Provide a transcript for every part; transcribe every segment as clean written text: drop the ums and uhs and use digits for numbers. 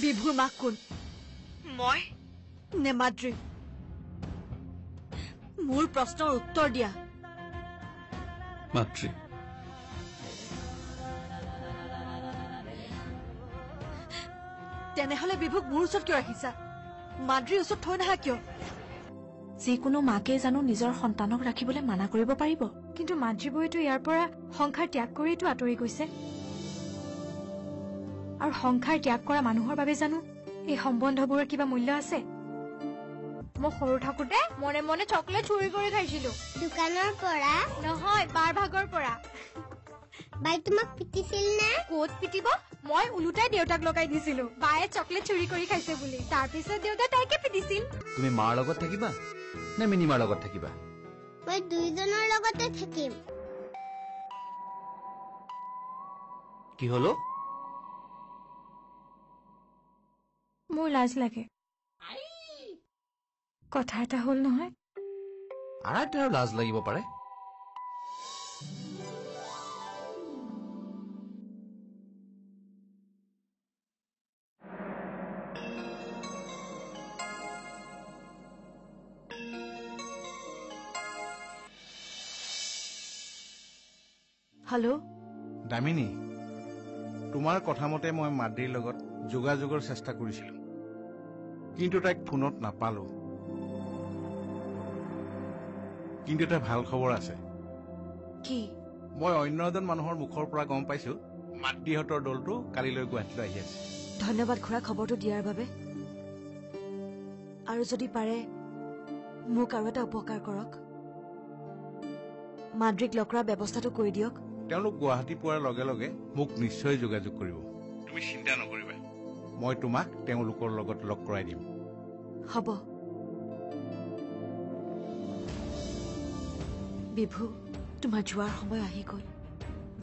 বিভুৰ মাক কোন? মই নে মাদ্ৰী? মোৰ প্ৰশ্নৰ উত্তৰ দিয়া। মাদ্ৰী। তেনেহলে বিভুক মোৰ ওচৰত কিয় ৰাখিছা? মাদ্ৰীৰ ওচৰত থৈ নাহা কিয়? যিকোনো মাকে জানো নিজৰ সন্তানক ৰাখিবলৈ মানা কৰিব পাৰিব? কিন্তু মাদ্ৰীবৈতো ইয়াৰ পৰা সংসাৰ ত্যাগ কৰিতো আঁতৰি গৈছে। আৰু সংসাৰ ত্যাগ কৰা মানুহৰ বাবে জানো এই সম্বন্ধবোৰৰ কিবা মূল্য আছে? মই সৰু থাকোঁতে মনে মনে চকলেট চুৰি কৰি খাইছিলো। দোকানৰ পৰা নহয়, বাৰ ভাগৰ পৰা। বাই তোমাক পিটিছিল নে? ক'ত পিটিব? মই ওলোটাই দেউতাক লগাই দিছিলো বায়ে চকলেট চুৰি কৰি খাইছে বুলি। তাৰপিছত দেউতাই তাইকে পিটিছিল। তুমি মাৰ লগত থাকিবা নে মিনিমাৰ লগত থাকিবা? মই দুইজনৰ লগতে থাকিম। কি হলো? মোৰ লাজ লাগে। কথা এটা হ'ল নহয়। আৰাইতাৰ লাজ লাগিব পাৰে। হেল্ল' দামিনী, তোমাৰ কথা মতে মই মাদ্ৰীৰ লগত যোগাযোগৰ চেষ্টা কৰিছিলো, কিন্তু তাইক ফোনত নাপালো। কিন্তু এটা ভাল খবৰ আছে। কি? মই অন্য এজন মানুহৰ মুখৰ পৰা গম পাইছো মাদ্ৰীহঁতৰ দলটো কালিলৈ গুৱাহাটীলৈ আহি আছে। ধন্যবাদ খুৰা খবৰটো দিয়াৰ বাবে। আৰু যদি পাৰে মোক আৰু এটা উপকাৰ কৰক, মাদ্ৰীক লগ কৰাৰ ব্যৱস্থাটো কৰি দিয়ক। তেওঁলোক গুৱাহাটী পোৱাৰ লগে লগে মোক নিশ্চয় যোগাযোগ কৰিব। তুমি চিন্তা নকৰিবা, মই তোমাক তেওঁলোকৰ লগত লগ কৰাই দিম। হ'ব। বিভু, তোমাৰ যোৱাৰ সময় আহি গ'ল।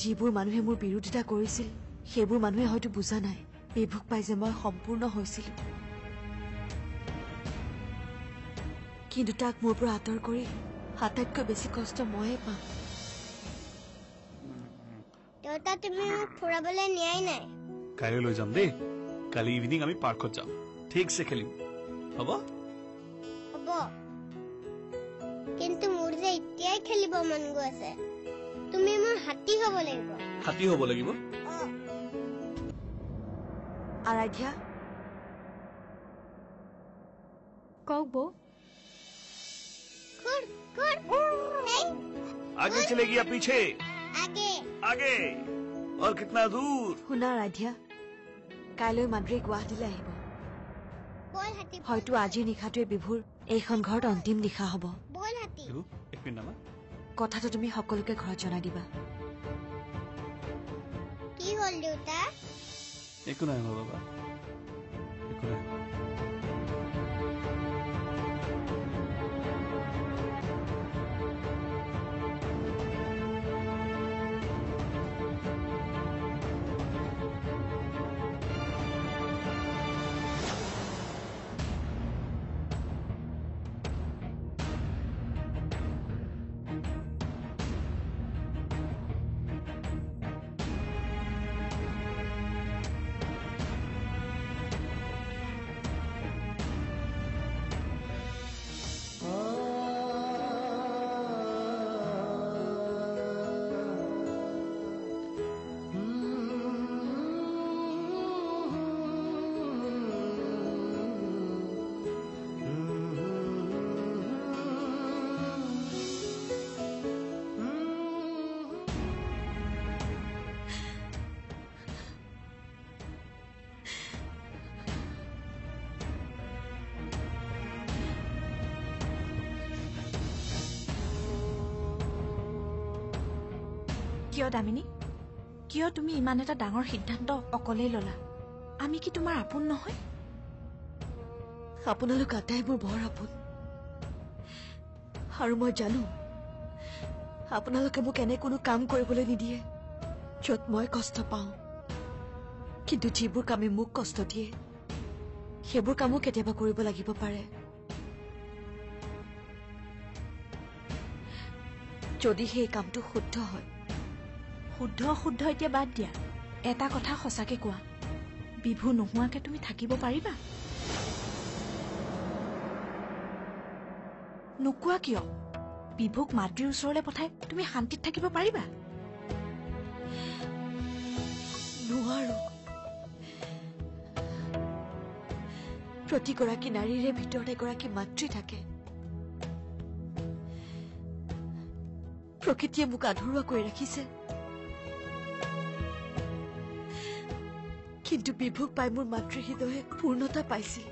যিবোৰ মানুহে মোৰ বিৰোধিতা কৰিছিল সেইবোৰ মানুহে হয়তো বুজা নাই বিভুক পাই যে মই সম্পূৰ্ণ হৈছিলো। কিন্তু তাক মোৰ পৰা আঁতৰ কৰি আটাইতকৈ বেছি কষ্ট ময়ে পাম। দেউতা, তুমি মোক ফুৰাবলৈ নিয়াই নাই। কাইলৈ লৈ যাম দেই। কালি ইভিনিং আমি পাৰ্কত যাম, ঠিকছে খেলিম। হ'ব হ'ব, কিন্তু মোৰ যে এতিয়াই খেলিব মন গৈ আছে। তুমি মোৰ হাতী হ'ব লাগিব। হাতী হ'ব লাগিব? আৰাধ্যা, কওক বৌ। आगे चलेगी या पीछे? आगे। आगे। और कितना दूर? শুনা আৰাধ্যা, কাইলৈ মাদ্ৰী গুৱাহাটীলৈ আহিব। বল হাতী। হয়তো আজিৰ নিশাটোৱে বিভুৰ এইখন ঘৰত অন্তিম নিশা হ'ব। বল হাতী। এক মিনিট নামা। কথাটো তুমি সকলোকে ঘৰত জনাই দিবা। কি হ'ল দেউতা? একো নাই হোৱা বাবা, একো নাই। কিয় দামিনী, কিয় তুমি ইমান এটা ডাঙৰ সিদ্ধান্ত অকলেই ললা? আমি কি তোমাৰ আপোন নহয়? আপোনালোক আটাই মোৰ বৰ আপোন। আৰু মই জানো আপোনালোকে মোক এনে কোনো কাম কৰিবলৈ নিদিয়ে য'ত মই কষ্ট পাওঁ। কিন্তু যিবোৰ কামে মোক কষ্ট দিয়ে সেইবোৰ কামো কেতিয়াবা কৰিব লাগিব পাৰে। যদি সেই কামটো শুদ্ধ হয়। শুদ্ধ শুদ্ধ এতিয়া বাদ দিয়া। এটা কথা সঁচাকে কোৱা, বিভু নোহোৱাকে তুমি থাকিব পাৰিবা? নোকোৱা কিয়? বিভুক মাদ্ৰীৰ ওচৰলৈ পঠাই তুমি শান্তিত থাকিব পাৰিবা? নোৱাৰো। প্ৰতিগৰাকী নাৰীৰে ভিতৰত এগৰাকী মাতৃ থাকে। প্ৰকৃতিয়ে মোক আধৰুৱা কৰি ৰাখিছে, কিন্তু বিভুক পাই মোৰ মাতৃ হৃদয়ে পূৰ্ণতা পাইছিল।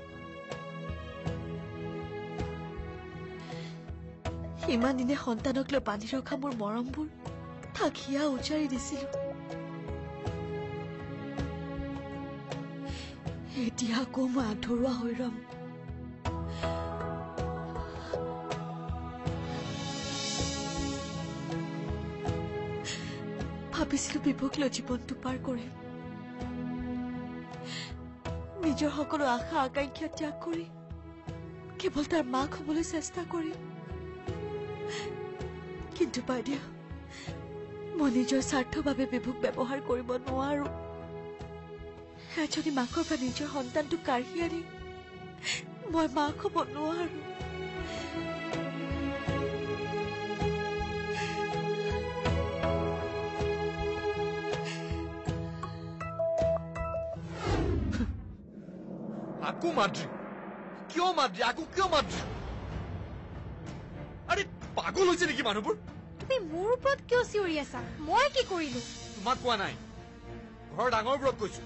ইমান দিনে সন্তানক লৈ বান্ধি ৰখা মোৰ মৰমবোৰ তাক হিয়া উজাৰি দিছিলো। এতিয়া আকৌ মই আধৰুৱা হৈ ৰম। ভাবিছিলো বিভুক লৈ জীৱনটো পাৰ কৰিম, নিজৰ সকলো আশা আকাংক্ষা ত্যাগ কৰি কেৱল তাৰ মাক হবলৈ চেষ্টা কৰিম। কিন্তু বাইদেউ, মই নিজৰ স্বাৰ্থৰ বাবে বিভুক ব্যৱহাৰ কৰিব নোৱাৰো। এজনী মাকৰ পৰা নিজৰ সন্তানটো কাঢ়ি আনি মই মাক হ'ব নোৱাৰো। আকৌ মাদ্ৰী? কিয় মাদ্ৰী? আকৌ কিয় মাদ্ৰী? আৰে পাগল হৈছে নেকি মানুহবোৰ? তুমি মোৰ ওপৰত কিয় চিঞৰি আছা? মই কি কৰিলো? তোমাক কোৱা নাই, ঘৰৰ ডাঙৰবোৰক কৈছো।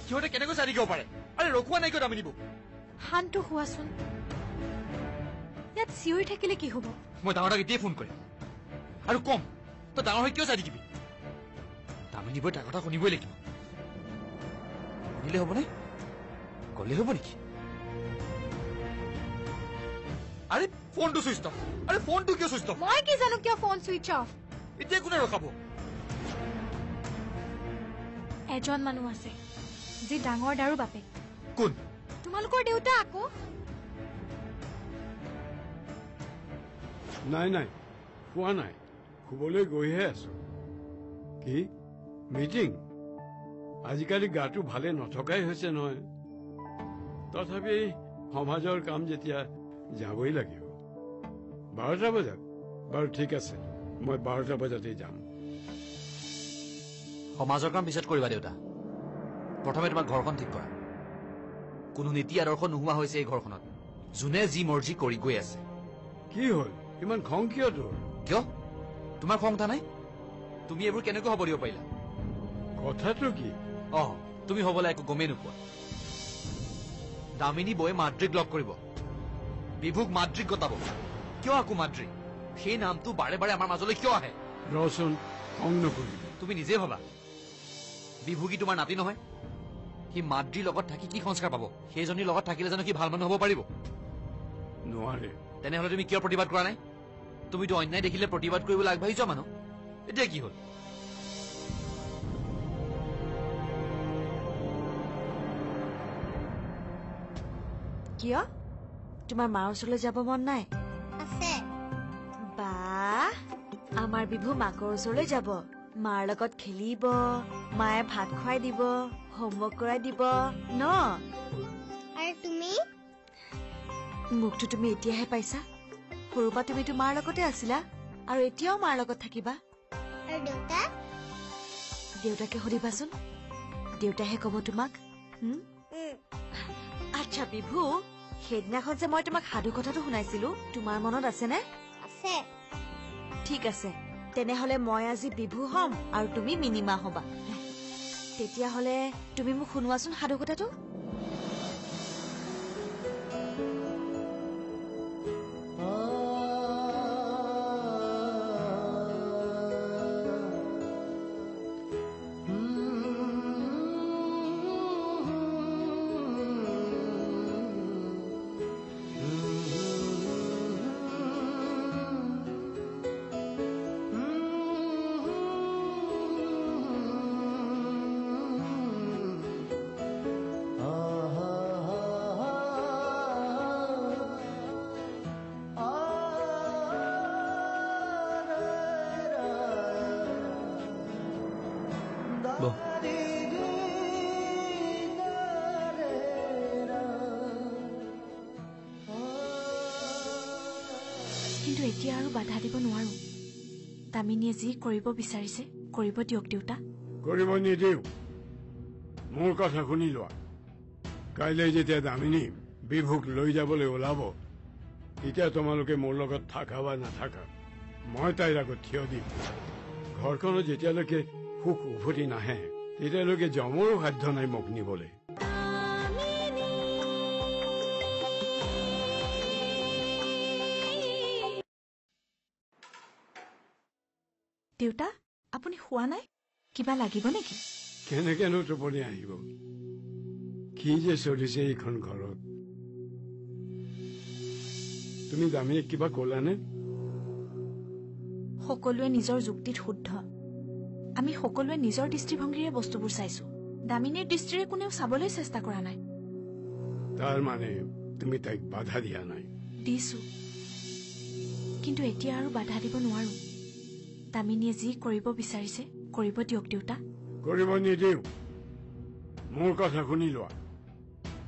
সিহঁতে কেনেকৈ চাই থাকিব পাৰে? আৰে ৰখোৱা নাই কিয় দামিনীবুক? শান্ত হোৱাচোন। ইয়াত চিঞৰি থাকিলে কি হব? মই ডাঙৰ দাক এতিয়াই ফোন কৰিম আৰু কম, তই ডাঙৰ হৈ কিয় চাই থাকিবি? দামিনীবুৱে তাৰ কথা শুনিবই লাগিব। শুনিলে হবনে? গলে হব নেকি? আৰে ফোনটো চুইচ অফ। আৰে ফোনটো কিয় চুইচ অফ? মই কি জানো কিয় ফোন চুইচ অফ? এতিয়া কোনে ৰখাব? এজন মানুহ আছে যি ডাঙৰ দাৰু বাপেক। কোন? তোমালোকৰ দেউতা আকৌ। নাই নাই, খোৱা নাই, শুবলৈ গৈহে আছো। কি মিটিং? আজিকালি গাটো ভালে নথকাই হৈছে নহয়। তথাপি সমাজৰ কাম যেতিয়া যাবই লাগিব। 12টা বজাত? বাৰু ঠিক আছে, মই 12টা বজাতেই যাম। সমাজৰ কাম পিছত কৰিবা দেউতা, প্ৰথমে তোমাৰ ঘৰখন ঠিক কৰা। কোনো নীতি আদৰ্শ নোহোৱা হৈছে এই ঘৰখনত। যোনে যি মৰ্জি কৰি গৈ আছে। কি হ'ল ইমান খং কিয় তোৰ? কিয়? তোমাৰ খং উঠা নাই? তুমি এইবোৰ কেনেকৈ হ'ব দিব পাৰিলা? কথাটো কি? তুমি হ'বলৈ একো গমেই নোপোৱা। দামিনী বৌয়ে মাদ্ৰীক লগ কৰিব, বিভুক মাদ্ৰীক গতাব। কিয় আকৌ মাদ্ৰী? সেই নামটো বাৰে বাৰে আমাৰ মাজলৈ কিয় আহে? ৰচোন, খং নকৰিবি। তুমি নিজে ভাবা, বিভু কি তোমাৰ নাতি নহয়? সি মাদ্ৰীৰ লগত থাকি কি সংস্কাৰ পাব? সেইজনীৰ লগত থাকিলে জানো সি ভাল মানুহ হ'ব পাৰিব? নোৱাৰে। তেনেহলে তুমি কিয় প্ৰতিবাদ কৰা নাই? তুমিতো অন্যায় দেখিলে প্ৰতিবাদ কৰিবলৈ আগবাঢ়ি যোৱা মানুহ। এতিয়া কি হ'ল? কিয়? তোমাৰ মাৰ ওচৰলৈ যাব মন নাই? আছে। বা, আমাৰ বিভু মাকৰ ওচৰলৈ যাব। মাৰ লগত খেলিব, মায়ে ভাত খুৱাই দিব, হোমৱৰ্ক কৰাই দিব ন? আৰু তুমি? মোকতো তুমি এতিয়াহে পাইছা। সৰুৰ পৰা তুমিতো মাৰ লগতে আছিলা আৰু এতিয়াও মাৰ লগত থাকিবা। আৰু দেউতা? দেউতাকে সুধিবাচোন, দেউতাহে কব তোমাক। আচ্ছা বিভু, সেইদিনাখন যে মই তোমাক সাধু কথাটো শুনাইছিলো, তোমাৰ মনত আছেনে? আছে। ঠিক আছে, তেনেহলে মই আজি বিভু হ'ম আৰু তুমি মিনিমা হবা। তেতিয়াহলে তুমি মোক শুনোৱাচোন সাধু কথাটো। কিন্তু এতিয়া আৰু বাধা দিব নোৱাৰো দামিনীয়ে যি কৰিব বিচাৰিছে কৰিব দিয়ক দেউতা কৰিব নিদিও মোৰ কথা শুনি লোৱা কাইলৈ যেতিয়া দামিনী বিভুক লৈ যাবলৈ ওলাব তেতিয়া তোমালোকে মোৰ লগত থাকা বা নাথাকা মই তাইৰ আগত থিয় দিম ঘৰখনত যেতিয়ালৈকে সুখ উভতি নাহে তেতিয়ালৈকে জমৰো সাধ্য নাই মোক নিবলৈ দেউতা আপুনি শুৱা নাই কিবা লাগিব নেকি কেনেকেনো টোপনি আহিব কি যে চলিছে এইখন ঘৰত তুমি দামিনীক কিবা কলানে সকলোৱে নিজৰ যুক্তিত শুদ্ধ আমি সকলোৱে নিজৰ দৃষ্টিভংগীৰে বস্তুবোৰ চাইছো দামিনীৰ দৃষ্টিৰে কোনেও চাবলৈ চেষ্টা কৰা নাই তাৰ মানে তুমি তাইক বাধা দিয়া নাই দিছো কিন্তু এতিয়া আৰু বাধা দিব নোৱাৰো দামিনীয়ে যি কৰিব বিচাৰিছে কৰিব দিয়ক দেউতা কৰিব নিদিও মোৰ কথা শুনি লোৱা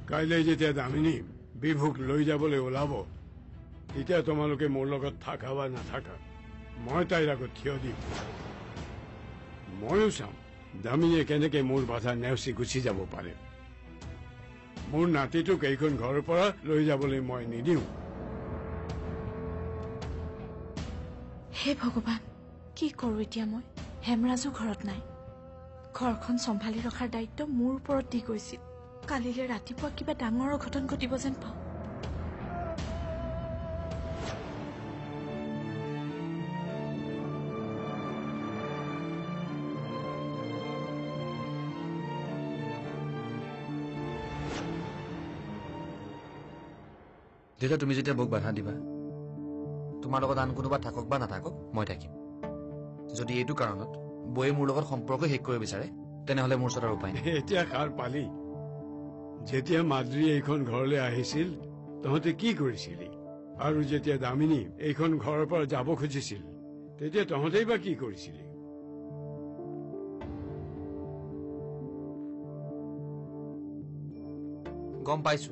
কাইলৈ যেতিয়া দামিনী বিভুক লৈ যাবলৈ ওলাব তেতিয়া তোমালোকে মোৰ লগত থাকা বা নাথাকা মই তাইৰ আগত থিয় দিম ময়ো চাম দামিনীয়ে কেনেকে মোৰ বাধা নেওচি গুচি যাব পাৰে মোৰ নাতিটোক এইখন ঘৰৰ পৰা লৈ যাবলৈ মই নিদিওঁ হে ভগৱান কি কৰো এতিয়া মই হেমৰাজো ঘৰত নাই ঘৰখন চম্ভালি ৰখাৰ দায়িত্ব মোৰ ওপৰত দি গৈছিল কালিলৈ ৰাতিপুৱা কিবা ডাঙৰ অঘটন ঘটিব যেন পাওঁ দেউতা তুমি যেতিয়া মোক বাধা দিবা তোমাৰ লগত আন কোনোবা থাকক বা নাথাকক মই থাকিম যদি এইটো কাৰণত বৌয়ে মোৰ লগত সম্পৰ্ক শেষ কৰিব বিচাৰে তেনেহলে মোৰ ওচৰত উপায় নাই এতিয়া সাৰ পালি যেতিয়া মাদ্ৰী এইখন ঘৰলৈ আহিছিল তহঁতে কি কৰিছিলি আৰু যেতিয়া দামিনী এইখন ঘৰৰ পৰা যাব খুজিছিল তেতিয়া তহঁতেই বা কি কৰিছিলি গম পাইছো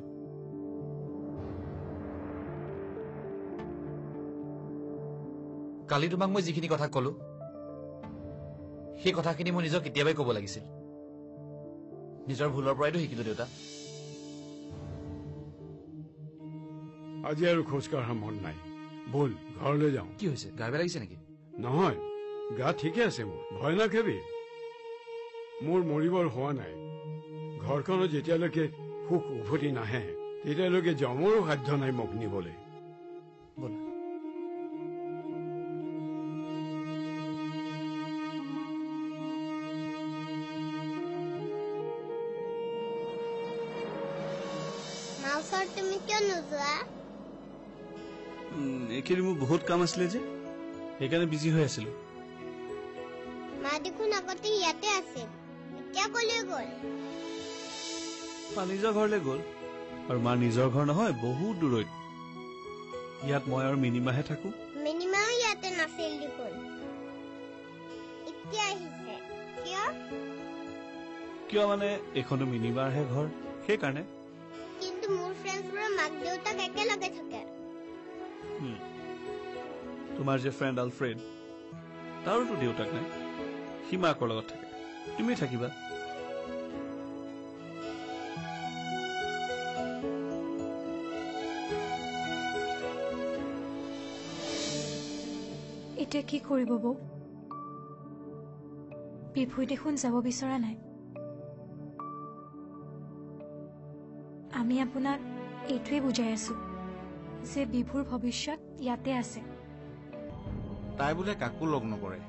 কালি তোমাক মই যিখিনি কথা কলো সেই কথাখিনি মই নিজক কেতিয়াবাই কব লাগিছিল নিজৰ ভুলৰ পৰাইতো শিকিলো দেউতা আজি আৰু খোজ কঢ়া মন নাই বল ঘৰলৈ যাওঁ কি হৈছে গা বেয়া লাগিছে নেকি নহয় গা ঠিকে আছে মোৰ ভয় নাখাবি মোৰ মৰিবৰ হোৱা নাই ঘৰখনত যেতিয়ালৈকে সুখ উভতি নাহে তেতিয়ালৈকে জমৰো সাধ্য নাই মোক নিবলৈ ব'লা মাউচৰ তুমি কিয় নোযোৱা এইখিনি মোৰ বহুত কাম আছিলে যে সেইকাৰণে বিজি হৈ আছিলো মা দেখোন আগতে ইয়াতে আছিল এতিয়া কলৈ গ'ল মা নিজৰ ঘৰলৈ গ'ল আৰু মা নিজৰ ঘৰ নহয় বহুত দূৰৈত ইয়াত মই আৰু মিনিমাহে থাকো মিনিমাও ইয়াতে নাছিল দেখোন এতিয়া আহিছে কিয় কিয় মানে এইখনো মিনিমাৰহে ঘৰ সেইকাৰণে কিন্তু মোৰ ফ্ৰেণ্ডছবোৰৰ মাক দেউতাক একেলগে থাকে তোমাৰ যে ফ্ৰেণ্ড আলফ্ৰেড তাৰোতো দেউতাক নাই সি মাকৰ লগত থাকে তুমি থাকিবা এতিয়া কি কৰিব বৌ বিভুই দেখোন যাব বিচৰা নাই আমি আপোনাক এইটোৱে বুজাই আছো যে বিভুৰ ভৱিষ্যত ইয়াতে আছে তাই বোলে কাকো লগ নকৰে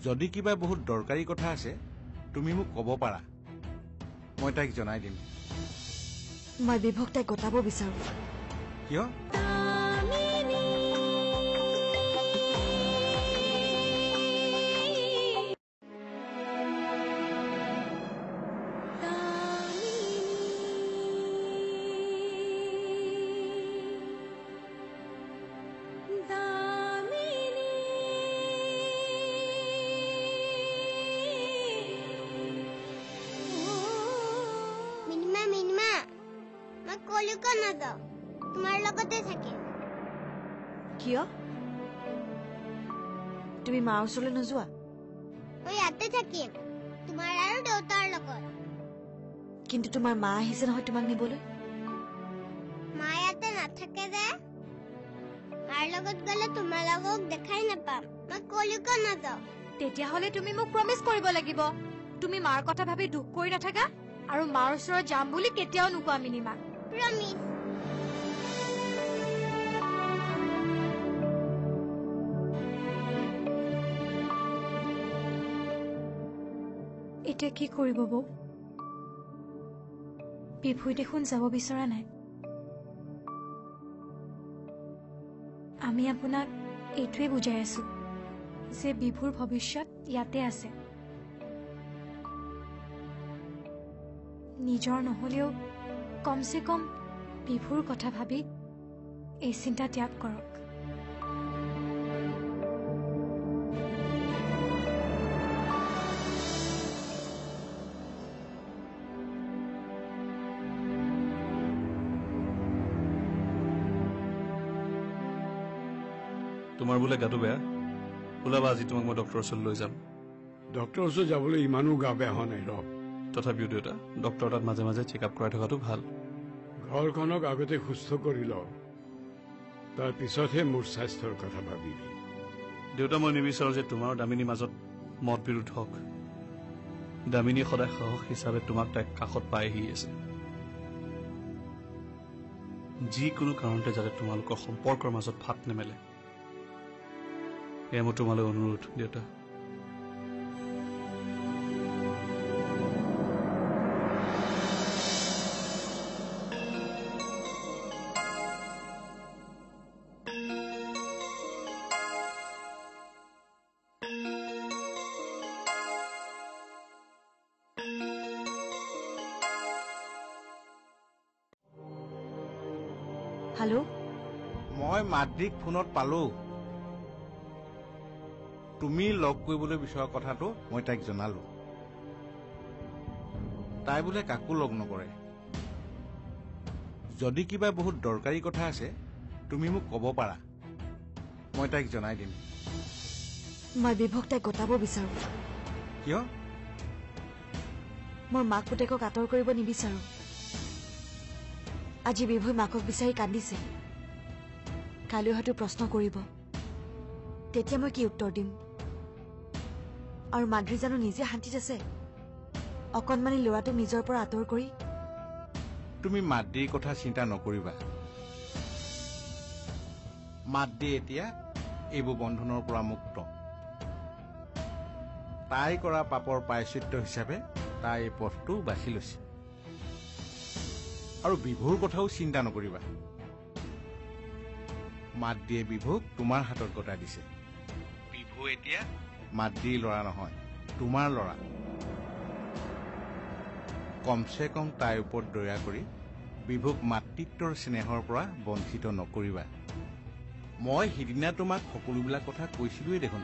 যদি কিবা বহুত দৰকাৰী কথা আছে তুমি মোক ক'ব পাৰা মই তাইক জনাই দিম মই বিভক তাইক গতাব বিচাৰো কিয় মিনিমা মই কলৈকো নাযাওঁ তোমাৰ লগতে থাকিম কিয় তুমি মাৰ ওচৰলৈ নোযোৱা মই ইয়াতে থাকিম তোমাৰ আৰু দেউতাৰ লগত কিন্তু তোমাৰ মা আহিছে নহয় তোমাক নিবলৈ মা ইয়াতে নাথাকে যে মাৰ লগত গ'লে তোমালোকক দেখাই নাপাম মই কলৈকো নাযাওঁ তেতিয়াহ'লে তুমি মোক প্ৰমিছ কৰিব লাগিব তুমি মাৰ কথা ভাবি দুখ কৰি নাথাকা আৰু মাৰ ওচৰত যাম বুলি কেতিয়াও নোকোৱা মিনিমাক প্ৰমিছ এতিয়া কি কৰিব বৌ বিভুই দেখোন যাব বিচৰা নাই আমি আপোনাক এইটোৱে বুজাই আছো যে বিভুৰ ভৱিষ্যত ইয়াতে আছে নিজৰ নহলেও কমচে কম বিভুৰ কথা ভাবি এই চিন্তা ত্যাগ কৰক তোমাৰ বোলে গাটো বেয়া ওলাবা আজি তোমাক মই ডক্টৰৰ ওচৰলৈ লৈ যাম ডক্টৰৰ ওচৰত যাবলৈ ইমানো গা বেয়া হোৱা নাই ৰ তথাপিও দেউতা ডক্টৰ তাত মাজে মাজে চেক আপ কৰাই থকাটো ভাল ঘৰখনক আগতে সুস্থ কৰি ল তাৰ পিছতহে মোৰ স্বাস্থ্যৰ কথা ভাবিবি দেউতা মই নিবিচাৰো যে তোমাৰ দামিনীৰ মাজত মত বিৰোধ হওক দামিনী সদায় সাহস হিচাপে তোমাক তাইক কাষত পাই আহি আছে যিকোনো কাৰণতে যাতে তোমালোকৰ সম্পৰ্কৰ মাজত ফাট নেমেলে এয়া মোৰ তোমালৈ অনুৰোধ দেউতা হেল্ল' মই মাদ্ৰিক ফোনত পালো তুমি লগ কৰিবলৈ বিচৰা কথাটো মই তাইক জনালো তাই বোলে কাকো লগ নকৰে যদি কিবা বহুত দৰকাৰী কথা আছে তুমি মোক ক'ব পাৰা মই তাইক জনাই দিম মই বিভক তাইক গোটাব বিচাৰো কিয় মোৰ মাক পুতেকক আঁতৰ কৰিব নিবিচাৰো আজি বিভুই মাকক বিচাৰি কান্দিছে কালি হয়তো প্ৰশ্ন কৰিব তেতিয়া মই কি উত্তৰ দিম আৰু মাদ্ৰী জানো নিজে শান্তিত আছে অকণমানি ল'ৰাটোক নিজৰ পৰা আঁতৰ কৰি তুমি মাদ্ৰীৰ কথা চিন্তা নকৰিবা মাদ্ৰী এতিয়া এইবোৰ বন্ধনৰ পৰা মুক্ত তাই কৰা পাপৰ প্ৰায়শ্চিত্ত হিচাপে তাই এই পথটো বাছি লৈছে আৰু বিভুৰ কথাও চিন্তা নকৰিবা মাদ্ৰীয়ে বিভুক তোমাৰ হাতত গতাই দিছে বিভু এতিয়া মাদ্ৰীৰ ল'ৰা নহয় তোমাৰ ল'ৰা কমচে কম তাইৰ ওপৰত দয়া কৰি বিভুক মাতৃত্বৰ স্নেহৰ পৰা বঞ্চিত নকৰিবা মই সিদিনা তোমাক সকলোবিলাক কথা কৈছিলোৱেই দেখোন